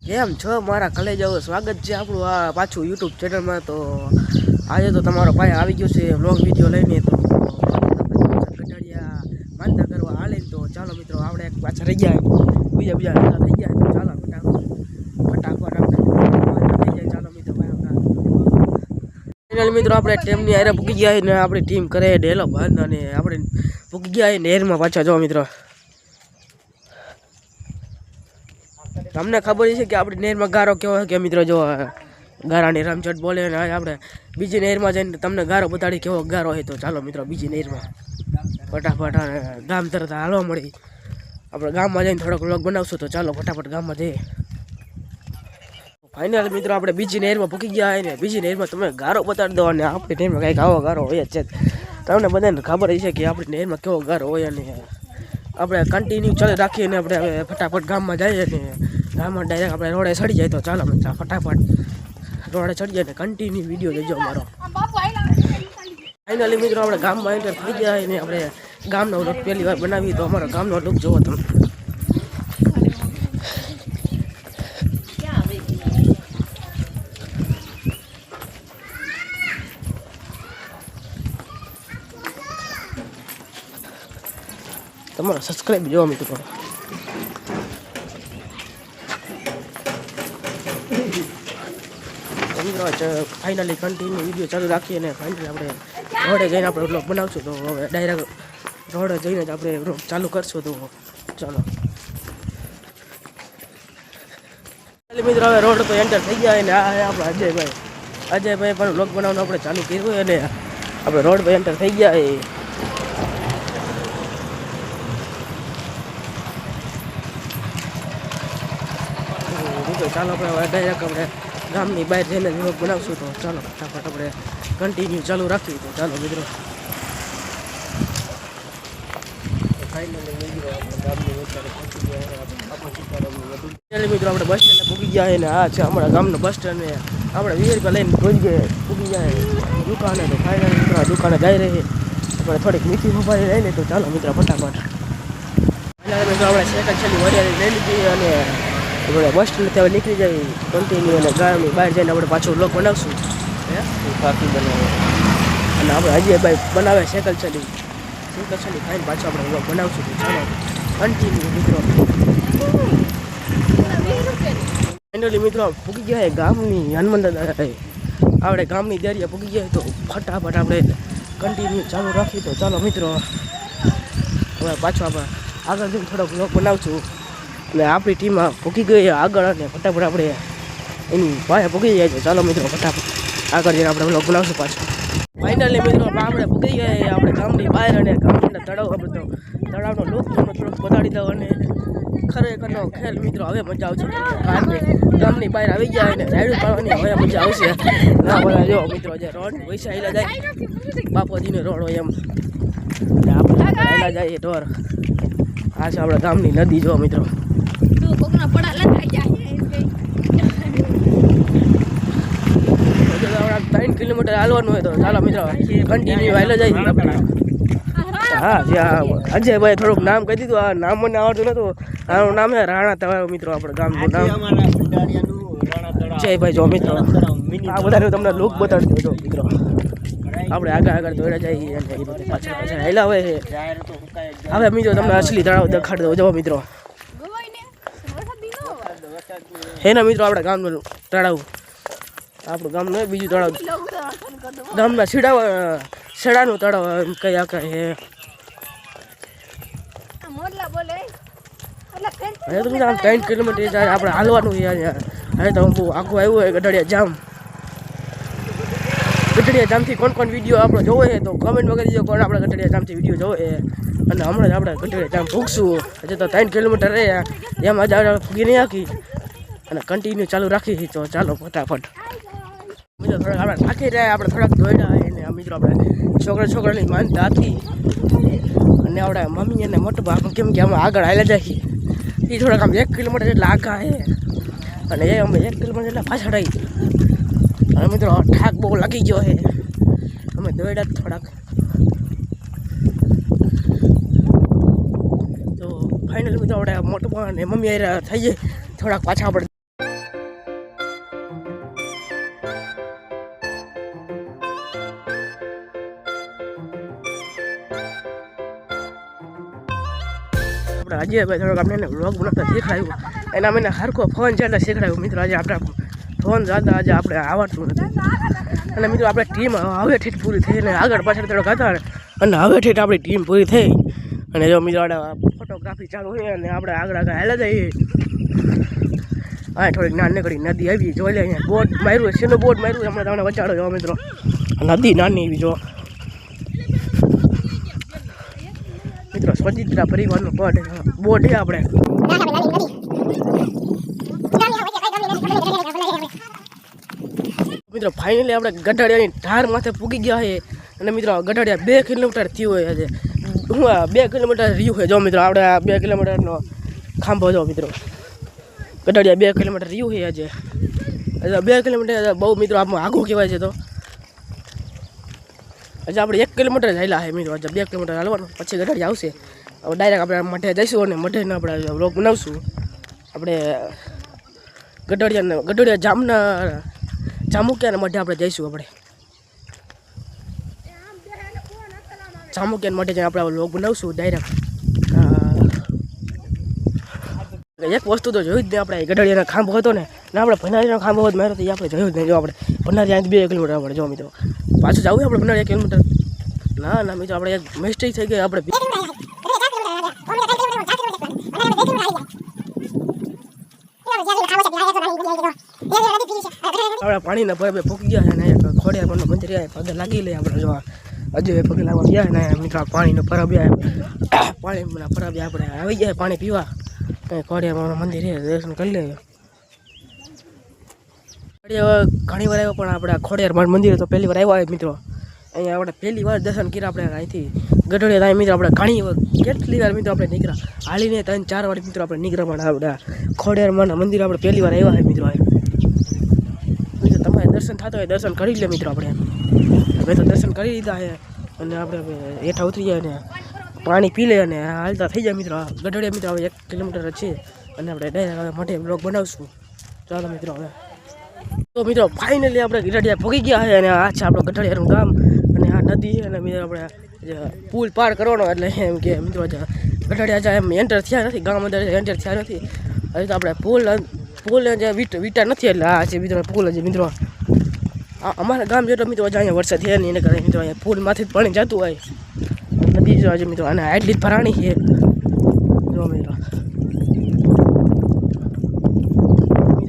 કેમ છો મારા કલેજાઓ, સ્વાગત છે આપણું આ પાછું યુટ્યુબ ચેનલમાં. તો આજે તો તમારો ભાઈ આવી ગયો છે વ્લોગ વિડીયો લઈને. તો ઘટાડિયા માનતા કરવા હાલે. તો ચાલો મિત્રો, આપણે એક પાછા રહી ગયા, બીજા થઈ ગયા. તો ચાલો ફટાફટ આપણે થઈ જાય. ચાલો મિત્રો, ફાઇનલ મિત્રો આપણે ટીમની હારે પૂકી ગયા ને આપણી ટીમ કરે ડેલો બંધ અને આપણે પૂકી ગયા નહેરમાં પાછા. જો મિત્રો, તમને ખબર છે કે આપણી નહેરમાં ગારો કેવો હોય કે મિત્રો, જો ગારાની રમઝટ બોલે ને આપણે બીજી નહેરમાં જઈને તમને ગારો બતાડી કેવો ગારો હોય. તો ચાલો મિત્રો, બીજી નહેરમાં ફટાફટ ગામ તરત હાલવા મળી. આપણે ગામમાં જઈને થોડોક વ્લોગ બનાવશું. તો ચાલો ફટાફટ ગામમાં જઈએ. ફાઇનલ મિત્રો આપણે બીજી નહેરમાં પૂકી ગયા ને બીજી નહેરમાં તમે ગારો બતાડી દો. અને આપણી નહેરમાં કંઈક આવો ગારો હોય જ છે. તમને બધાને ખબર છે કે આપણી નહેરમાં કેવો ગારો હોય. અને આપણે કન્ટિન્યુ ચાલુ રાખીએ ને આપણે ફટાફટ ગામમાં જઈએ ને ગામમાં ડાયરેક્ટ આપણે રોડે ચડી જાય. તો ચાલો મિત્રો, ફટાફટ રોડે ચડી જાય ને કન્ટિન્યુ વિડીયો જોજો મારો. ફાઇનલી મિત્રો આપણે ગામમાં એન્ટર થઈ ગયા ને આપણે ગામનો લુક પહેલી વાર બનાવી. તો અમારો ગામનો લુક જોવો તમે. તમારો સબસ્ક્રાઈબ જોવા મિત્રો. ફાઇનલી કન્ટિન્યુ વિડીયો ચાલુ રાખીએ ને ફાઇનલી આપણે રોડે જઈને આપણે વ્લોગ બનાવશું. તો હવે ડાયરેક્ટ રોડે જઈને જ આપણે વ્લોગ ચાલુ કરશું. તો ચાલો મિત્રો, હવે રોડ પર એન્ટર થઈ ગયા ને આ આપણે અજયભાઈ પણ વ્લોગ બનાવવાનું આપણે ચાલુ કર્યું અને આપણે રોડ પર એન્ટર થઈ ગયા. ચાલો આપણે ડાયરેક્ટ આપણે ગામની બહાર જઈને વ્લોગ બનાવશું. તો ચાલો ફટાફટ આપણે કન્ટિન્યુ ચાલુ રાખીએ. તો ચાલો મિત્રો, મિત્રો આપણે બસ સ્ટેન્ડે પૂકી ગયા ને આ છે અમારા ગામનું બસ સ્ટેન્ડ. ને આપણે 20 રૂપિયા લઈને પૂકી જાય દુકાને. તો ફાઇનલ મિત્રો દુકાને જઈ રહી આપણે થોડીક મીઠી મોબાઈલ લઈને. તો ચાલો મિત્રો ફટાફટ ફાઇનલ મિત્રો આપણે સેકન્ડ છેલ્લી વરિયાળી લઈ લીધી અને આપણે બસ સ્ટેન્ડ ત્યાં નીકળી જાય કન્ટિન્યુ. અને ગામની બહાર જઈને આપણે પાછો વ્લોગ બનાવશું. પાકી બનાવે અને આપણે અજયભાઈ બનાવે સાયકલ ચલી ખાઈને પાછો આપણે વ્લોગ બનાવશું. તો ચાલો કન્ટિન્યુ મિત્રો. ફાઇનલી મિત્રો પૂકી ગયા ગામની હનુમાન દાદા. આપણે ગામની દરિયા પૂકી ગયા. તો ફટાફટ આપણે કન્ટિન્યુ ચાલુ રાખીએ. તો ચાલો મિત્રો, હવે પાછો આપણે આગળ જઈને થોડોક વ્લોગ બનાવશું. અને આપણી ટીમમાં પૂકી ગઈ આગળ અને ફટાફટ આપણે એની પાસે પૂકી જાય. તો ચાલો મિત્રો ફટાફટ આગળ જઈને આપણે વ્લોગ બનાવશું પાછો. ફાઇનલી મિત્રો આપણે પૂકી ગયા આપણે ગામની બહાર અને ગામના તળાવ. આપણે તો તળાવનો લુક તમને થોડોક બતાડી દઉં. અને ખરેખરનો ખેલ મિત્રો હવે મજા આવશે. ગામની બહાર આવી ગયા અને રાઈડ પાડવાની હવે મજા આવશે. ના બધા જો મિત્રો જે રોડ પૈસા હેલા જાય બાપોજીનો રોડ હોય એમ આપણે હેલા જાય ઢોર. આ છે આપણા ગામની નદી. જો મિત્રો 3 કિલોમીટર હાલવાનું હોય. તો ચાલો મિત્રો કન્ટિન્યુ હાલો જાય આપણે. હા જે અજયભાઈ થોડુંક નામ કહી દીધું. આ નામ મને આવડતું નતું. આનું નામ છે રાણા તળાવ મિત્રો. આપણે ગામનું નામ જયભાઈ. જો મિત્રો આ બધાને તમને લુક બતાડી દો મિત્રો. આપણે આગળ દોડ્યા જઈએ અને એ બધું પાછળ હેલા હોય છે. હવે મિત્રો તમને અસલી તળાવ દેખાડી દો. જો મિત્રો હે ને મિત્રો આપણે ગામનું તળાવ. આપણું ગામનું બીજું તળાવ ગામના છેડાનું તળાવ કઈ આખા હે. હવે તો મિત્રો 3 કિલોમીટર જાય આપણે હાલવાનું. હવે તો બહુ આખું આવ્યું હોય ગઢડિયા જામથી કોણ વિડીયો આપણો જોવો છે તો કમેન્ટમાં કરી દીધો કોણ આપણે ગઢડિયા જામથી વિડીયો જોવો છે. અને હમણાં જ આપણે ગઢડિયા જામ ભૂગશું. હજી તો 3 કિલોમીટર રહે એમ આજે આપણે ફૂગી નહીં રાખી અને કન્ટિન્યુ ચાલુ રાખી. તો ચાલો ફટાફટ મિત્રો થોડાક આપણે થાકી રહ્યા. આપણે થોડાક દોડ્યા અને મિત્રો આપણે છોકરાની માનતા હતી અને આપણે મમ્મી અને મોટો બાપ કેમ કે અમે આગળ હાલ્યા જાય એ થોડાક આમ 1 કિલોમીટર જેટલા આગા છે અને એ અમે 1 કિલોમીટર જેટલા પાછળ આવી. અને મિત્રો થાક બહુ લાગી ગયો છે. અમે દોડ્યા થોડાક. તો ફાઇનલ મિત્રો આપણે મોટું પણ મમ્મી થઈ જાય થોડાક પાછા આપણે અજયભાઈ થોડોક આપણે વ્લોગ બનાવતા શીખડાયું એના મને હરખો ફોન છે એટલે શીખડાયું મિત્રો. આજે આપણે ફોન જતા આજે આપણે આવડતું નથી અને મિત્રો આપણે ટીમ હવે ઠીક પૂરી થઈને આગળ પાછળ થોડોક હતા અને હવે ઠીક આપણી ટીમ પૂરી થઈ અને જો મિત્રો ફોટોગ્રાફી ચાલુ હોય અને આપણે આગળ હાલે જઈએ. હા થોડીક નાનકડી નદી આવી જોઈ લે અહીંયા બોટ માર્યું છે બોટ માર્યું હમણાં તમને વચાડો જો મિત્રો નદી નાની એવી જો મિત્રો સ્વતંત્રા પરિવારનું બોટ છે આપણે મિત્રો ફાઇનલી આપણે ગઢડિયાની ધાર માથે પૂગી ગયા છે અને મિત્રો ગઢડિયા 2 કિલોમીટર થયું હોય છે. હું 2 કિલોમીટર રહ્યું છે જો મિત્રો આપણે 2 કિલોમીટરનો ખાંભો જો મિત્રો ગઢડિયા 2 કિલોમીટર રહ્યું છે આજે 2 કિલોમીટર બહુ મિત્રો આમાં આઘું કહેવાય છે. તો આજે આપણે 1 કિલોમીટર ચાલ્યા છે મિત્રો. આજે 2 કિલોમીટર હાલવાનું પછી ગઢડિયા આવશે. હવે ડાયરેક્ટ આપણે મઠે જઈશું અને મઠેને આપણે વ્લોગ બનાવશું. આપણે ગઢડિયા જામુકિયાના મઠે આપણે જઈશું. આપણે જામુકિયાના મઠે જઈને આપણે વ્લોગ બનાવશું ડાયરેક્ટ. એક વસ્તુ તો જોયું જ નહીં આપણે ગઢડિયાનો ખાંભો હતો ને આપણે ભનારીનો ખાંભો હોત માર્યો તો એ આપણે જોયું જ નહીં. જો આપણે ભનારી અહીંથી 2 કિલોમીટર આપણે જો મિત્રો પાછું જવું આપણે ભનારી 1 કિલોમીટર ના મિત્રો આપણે એક મિસ્ટેક થઈ ગઈ. આપણે પાણીના પર ફૂકી ગયા છે ને ખોડિયાર મંદિર પગે લાગી લે આપણે જો અજય પગે લાગવા ગયા ને મિત્રો પાણીનો પરબ પાણીના પરબ આપણે આવી ગયા પાણી પીવા ખોડિયાર મંદિર દર્શન કરી લે. ઘણી વાર આવ્યો પણ આપણે ખોડિયાર મંદિર તો પહેલી વાર આવ્યા મિત્રો. અહીંયા આપણે પહેલી વાર દર્શન કર્યા આપણે અહીંથી ગઢડિયા ત્યાં મિત્રો આપણે ઘણી કેટલી વાર મિત્રો આપણે નીકળ્યા હાલીને 3-4 વાર મિત્રો આપણે નીકળ્યા પણ આપણે ખોડિયાર મંદિર આપણે પહેલી વાર આવ્યા છે મિત્રો. તમારે દર્શન થતા હોય દર્શન કરી લે મિત્રો. આપણે હવે તો દર્શન કરી લીધા છે અને આપણે હેઠા ઉતરી જાય ને પાણી પી લે અને હાલતા થઈ જાય મિત્રો. ગઢડિયા મિત્રો હવે 1 કિલોમીટર છે અને આપણે ડાયરેક્ટ હવે મોટે બ્લોગ બનાવશું. ચાલો મિત્રો હવે તો મિત્રો ફાઇનલી આપણે ગઢડિયા પહોંચી ગયા છે અને આ છે આપણું ગઢડિયાનું ગામ અને આ નદી અને મિત્રો આપણે પુલ પાર કરવાનો એટલે એમ કે મિત્રો ગઢડિયા એમ એન્ટર થયા નથી ગામ અંદર એન્ટર થયા નથી. હજી તો આપણે પુલ જે વિટા નથી એટલે આ છે મિત્રો પુલ છે મિત્રો. અમારા ગામ જેટલો મિત્રો અહીંયા વરસાદ છે નહીં એને કારણે મિત્રો અહીંયા પુલમાંથી જ પાણી જતું હોય નદી જો આજે મિત્રો અને આટલી જ ભરાણી છે જો મિત્રો.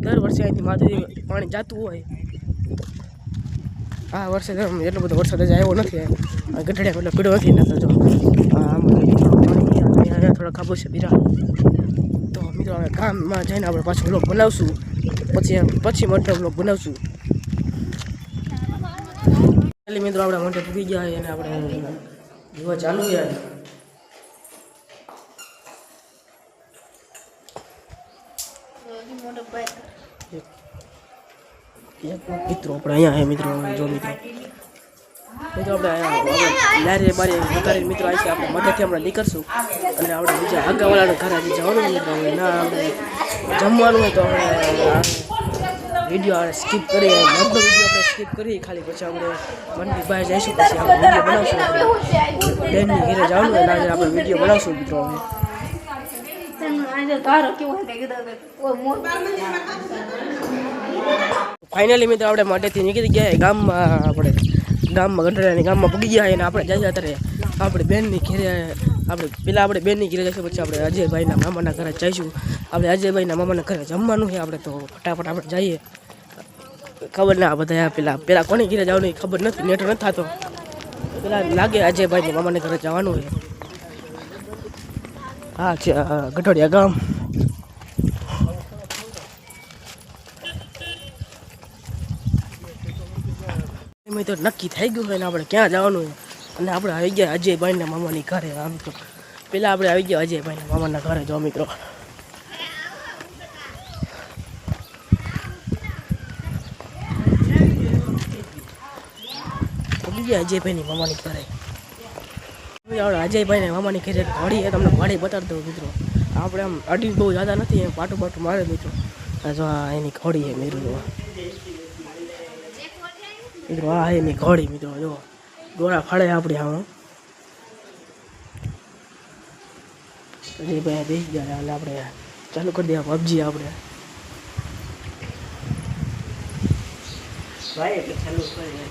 દર વર્ષે અહીંથી માથેથી પાણી જતું હોય. આ વર્ષે એટલો બધો વરસાદ જ આવ્યો નથી ગઢડિયા એટલો પીડો નથી નતો જો આમાં થોડા ખાબો છે બીરા. તો મિત્રો હવે ગામમાં જઈને આપણે પાછું બ્લોગ બનાવશું પછી મોટો બ્લોગ બનાવશું. મિત્રો આપણે મોટે પૂગી ગયા અને આપણે જોવા ચાલુ ગયા. મિત્રો આપણે અહીંયા મિત્રો જો મિત્રો આપણે લારી બારી ઉતારીને મિત્રો આવી છે આપણે મદદથી આપણે નીકળશું અને આપણે બીજા આગળવાળાના ઘરે જવાનું મિત્રો. ના આપણે જમવાનું હોય તો આપણે વિડીયો સ્કીપ કરીએ લગભગ વિડીયો આપણે સ્કીપ કરીએ ખાલી પછી આપણે મંદિર બહાર જઈશું પછી આપણે વિડીયો બનાવશું. બેનની ઘરે જવાનું હોય આજે આપણે વિડીયો બનાવશું મિત્રો. ફાઇનલી મિત્રો આપણે માટેથી નીકળી ગયા ગામમાં. આપણે ગઢડિયાની ગામમાં પૂગી ગયા અને આપણે જઈએ અત્યારે આપણે બેનની ઘરે આપણે બેનની ઘરે જઈશું પછી આપણે અજયભાઈના મામાના ઘરે જઈશું. આપણે અજયભાઈના મામાના ઘરે જમવાનું છે આપણે તો ફટાફટ આપણે જઈએ. ખબર ના બધા પેલા કોની ઘરે જવાનું ખબર નથી નેટ નથી થતો પેલા લાગે અજયભાઈની મામાના ઘરે જવાનું છે. હા છે ગઢડિયા ગામ. એમાં તો નક્કી થઈ ગયું હોય ને આપણે ક્યાં જવાનું હોય અને આપણે આવી ગયા અજયભાઈના મામાની ઘરે. આમ તો પેલા આપણે આવી ગયા અજયભાઈના મામાના ઘરે જો મિત્રો. અજયભાઈની મામાની ઘરે અજયભાઈને મામાની ઘરે ઘડી તમને ઘડી બતાવી દઉં મિત્રો. આપણે આમ અડી બહુ જ્યાદા નથી એમ પાટું મારે મિત્રો. જો એની ઘોડી છે મિત્રો. મિત્રો આ એની ઘોડી મિત્રો જો ડોળા ફાડે આપણે આમાં જે ભાઈ બેસી ગયા હાલ આપણે ચાલુ કરી દઈએ પબજી આપણે ભાઈ એટલે ચાલુ કરી